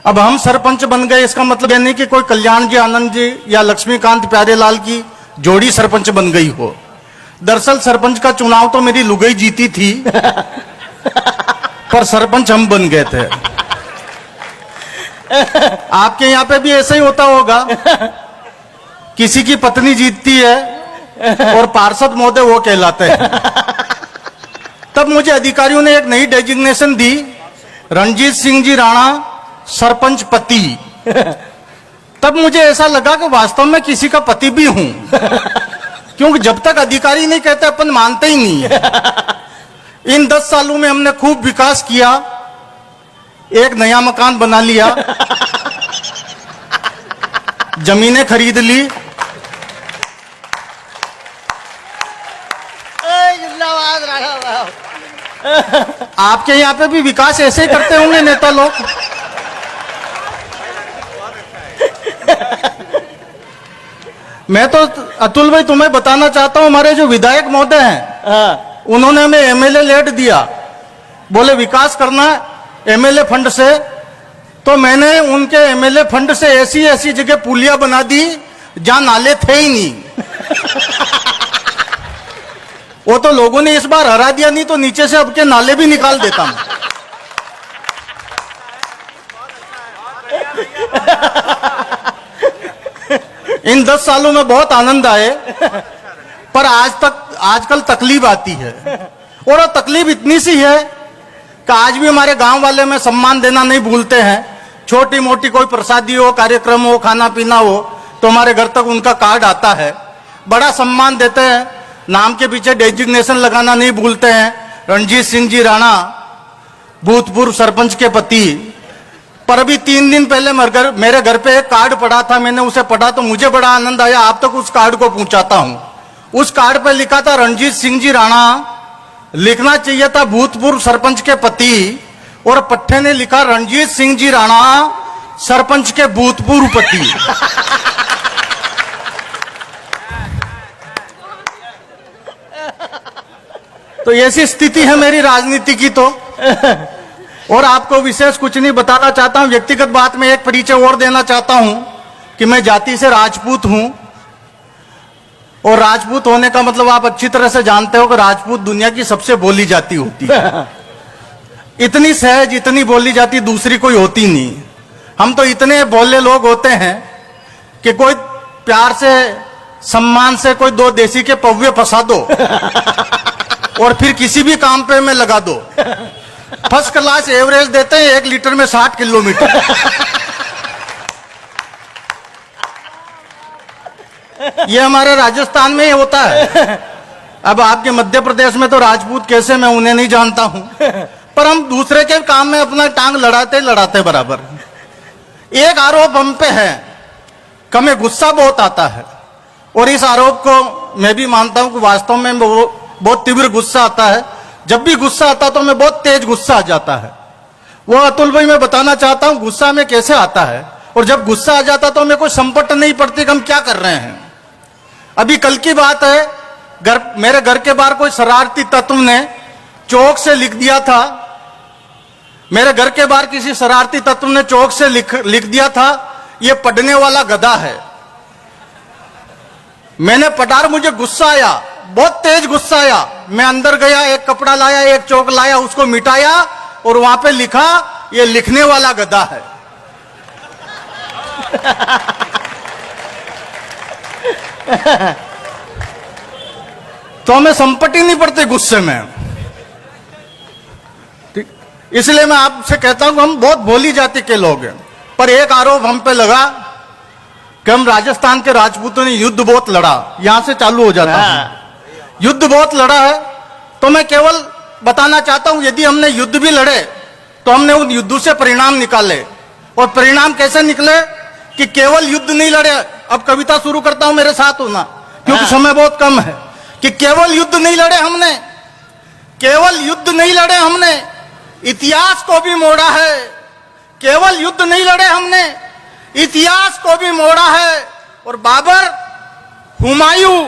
अब हम सरपंच बन गए, इसका मतलब यह नहीं कि कोई कल्याण जी आनंद जी या लक्ष्मीकांत प्यारेलाल की जोड़ी सरपंच बन गई हो। दरअसल सरपंच का चुनाव तो मेरी लुगाई जीती थी पर सरपंच हम बन गए थे। आपके यहाँ पे भी ऐसा ही होता होगा, किसी की पत्नी जीतती है और पार्षद महोदय वो कहलाते हैं। तब मुझे अधिकारियों ने एक नई डेजिग्नेशन दी, रणजीत सिंह जी राणा सरपंच पति। तब मुझे ऐसा लगा कि वास्तव में किसी का पति भी हूं, क्योंकि जब तक अधिकारी नहीं कहते अपन मानते ही नहीं। इन 10 सालों में हमने खूब विकास किया, एक नया मकान बना लिया, जमीनें खरीद ली। आपके यहाँ पे भी विकास ऐसे ही करते होंगे नेता लोग। मैं तो अतुल भाई तुम्हें बताना चाहता हूं, हमारे जो विधायक महोदय हैं उन्होंने हमें एमएलए लेट दिया, बोले विकास करना एमएलए फंड से। तो मैंने उनके एमएलए फंड से ऐसी ऐसी जगह पुलिया बना दी जहां नाले थे ही नहीं। वो तो लोगों ने इस बार हरा दिया, नहीं तो नीचे से अब के नाले भी निकाल देता मैं। इन 10 सालों में बहुत आनंद आए, पर आजकल तकलीफ आती है। और वो तकलीफ इतनी सी है कि आज भी हमारे गांव वाले में सम्मान देना नहीं भूलते हैं। छोटी मोटी कोई प्रसादी हो, कार्यक्रम हो, खाना पीना हो, तो हमारे घर तक उनका कार्ड आता है, बड़ा सम्मान देते हैं, नाम के पीछे डेजिग्नेशन लगाना नहीं भूलते हैं। रणजीत सिंह जी राणा भूतपूर्व सरपंच के पति। पर अभी 3 दिन पहले मेरे घर पे एक कार्ड पड़ा था, मैंने उसे पढ़ा तो मुझे बड़ा आनंद आया। आप तक उस कार्ड को पहुंचाता हूं। उस कार्ड पे लिखा था रणजीत सिंह जी राणा, लिखना चाहिए था भूतपूर्व सरपंच के पति, और पट्टे ने लिखा रणजीत सिंह जी राणा सरपंच के भूतपूर्व पति। तो ऐसी स्थिति है मेरी राजनीति की। तो और आपको विशेष कुछ नहीं बताना चाहता हूं, व्यक्तिगत बात में एक परिचय और देना चाहता हूं कि मैं जाति से राजपूत हूं। और राजपूत होने का मतलब आप अच्छी तरह से जानते हो कि राजपूत दुनिया की सबसे बोली जाती होती है। इतनी सहज, इतनी बोली जाती दूसरी कोई होती नहीं। हम तो इतने भोले लोग होते हैं कि कोई प्यार से, सम्मान से कोई 2 देसी के पौवे फंसा दो और फिर किसी भी काम पे में लगा दो, फर्स्ट क्लास एवरेज देते हैं 1 लीटर में 60 किलोमीटर। ये हमारे राजस्थान में ही होता है। अब आपके मध्य प्रदेश में तो राजपूत कैसे, मैं उन्हें नहीं जानता हूं, पर हम दूसरे के काम में अपना टांग लड़ाते बराबर। एक आरोप हम पे है कि हमें गुस्सा बहुत आता है, और इस आरोप को मैं भी मानता हूं कि वास्तव में बहुत तीव्र गुस्सा आता है। जब भी गुस्सा आता तो मैं बहुत तेज गुस्सा आ जाता है। वो अतुल भाई मैं बताना चाहता हूं गुस्सा में कैसे आता है, और जब गुस्सा आ जाता तो हमें कोई संपट नहीं पड़ती कि हम क्या कर रहे हैं। अभी कल की बात है, मेरे घर के बाहर कोई शरारती तत्व ने चौक से लिख दिया था, मेरे घर के बाहर किसी शरारती तत्व ने चौक से लिख दिया था, ये पढ़ने वाला गधा है। मैंने पढ़ा, मुझे गुस्सा आया, बहुत तेज गुस्सा आया। मैं अंदर गया, एक कपड़ा लाया, एक चौक लाया, उसको मिटाया और वहां पे लिखा ये लिखने वाला गधा है। तो हमें संपत्ति नहीं पड़ती गुस्से में। ठीक, इसलिए मैं आपसे कहता हूं हम बहुत भोली जाति के लोग हैं। पर एक आरोप हम पे लगा कि हम राजस्थान के राजपूतों ने युद्ध बहुत लड़ा। यहां से चालू हो जाता है, युद्ध बहुत लड़ा है। तो मैं केवल बताना चाहता हूं, यदि हमने युद्ध भी लड़े तो हमने उन युद्धों से परिणाम निकाले। और परिणाम कैसे निकले कि केवल युद्ध नहीं लड़े। अब कविता शुरू करता हूं, मेरे साथ होना, क्योंकि समय बहुत कम है। कि केवल युद्ध नहीं लड़े हमने, केवल युद्ध नहीं लड़े हमने, इतिहास को भी मोड़ा है। केवल युद्ध नहीं लड़े हमने, इतिहास को भी मोड़ा है। और बाबर, हुमायूं,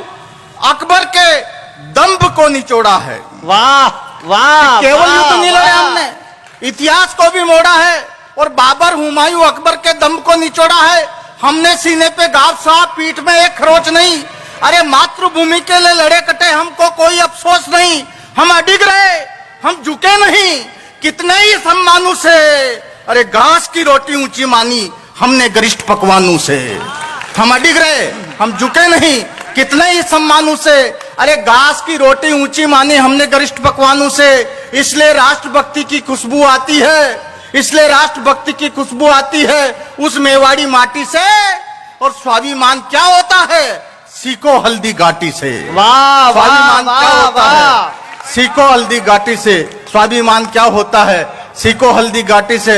अकबर के दंभ को निचोड़ा है। वाह वाह, केवल युद्ध नहीं लड़े हमने, इतिहास को भी मोड़ा है। और बाबर हुमायूं अकबर के दम को निचोड़ा है। हमने सीने पे गाव साहब, पीठ में एक खरोच नहीं। अरे मातृभूमि के लिए लड़े कटे, हमको कोई अफसोस नहीं। हम अडिग रहे, हम झुके नहीं, कितने ही सम्मानों से। अरे घास की रोटी ऊंची मानी हमने गरिष्ठ पकवानों से। हम अडिग रहे, हम झुके नहीं, कितने ही सम्मानों से। अरे घास की रोटी ऊंची मानी हमने गरिष्ठ पकवानों से। इसलिए राष्ट्रभक्ति की खुशबू आती है, इसलिए राष्ट्रभक्ति की खुशबू आती है उस मेवाड़ी माटी से। और स्वाभिमान क्या होता है? सीखो हल्दी घाटी से। वाह स्वाभिमान वाह क्या वाह होता वाह। है? सीखो हल्दी घाटी से। स्वाभिमान क्या होता है? सीखो हल्दी घाटी से।